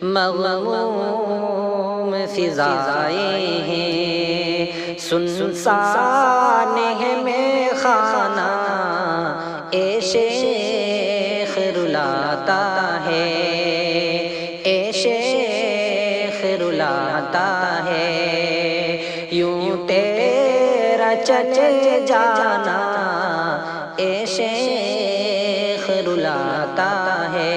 مغموم فضائیں ہیں، سنسان ہے میں خانہ، اے شیخ رلاتا ہے، اے شیخ رلاتا ہے، یوں تیرا چلے جانا اے شیخ رلاتا ہے۔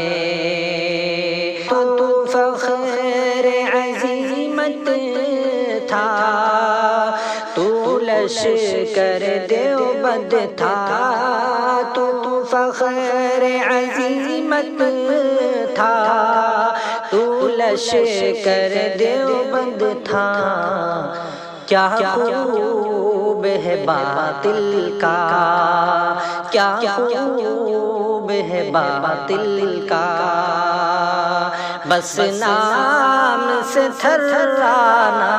تو فخر عزیمت تھا، تو لشکر دیوبند تھا، تو فخر عزیمت تھا، تو لشکر دیوبند تھا، کیا خوب ہے باطل کا، کیا خوب ہے باطل کا، بس نام سے تھرانا،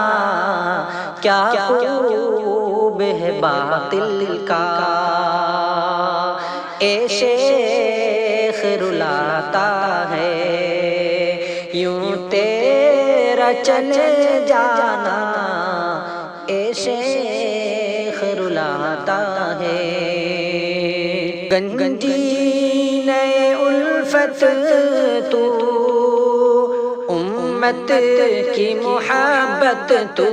کیا خوب ہے باطل کا، اے شیخ رلاتا ہے، یوں تیرا چلے جانا اے شیخ رلاتا ہے۔ گنجین الفت تو، امت کی محبت تو،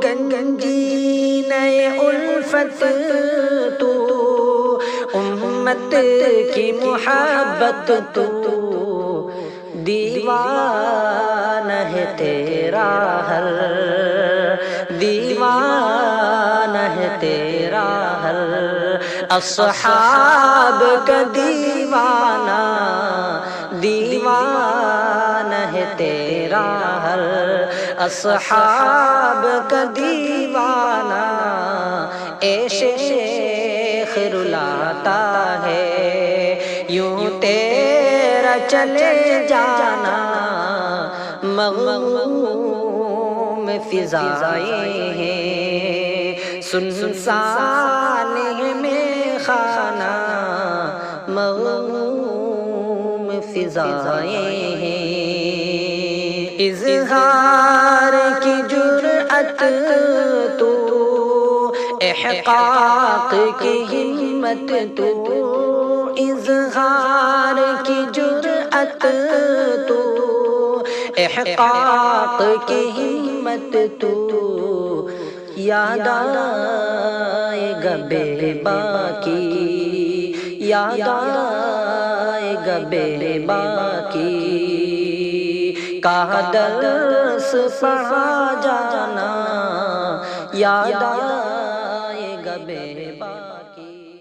گنجین الفت تو، امت کی محبت تو، دیوانہ ہے تیرا ہر، دیوانہ ہے تیرا ہر، اصحاب کا دیوانہ، دیوانہ ہے تیرا ہر، اصحاب کا دیوانہ، اے شیخ رلاتا ہے، یوں تیرا چلے جانا مغموم فضائیں ہیں، سنسان ہے میں خانہ، مغموم فضائیں ہیں، اظہار کی جرأت تو، احقاق کی ہمت تو، اظہار کی جرأت تو، احقاق کی ہمت تو، یاد آئے گا بے باکی، یاد آئے گا بے باکی کا درس پڑھا جانا، یاد آئے گا بے باکی۔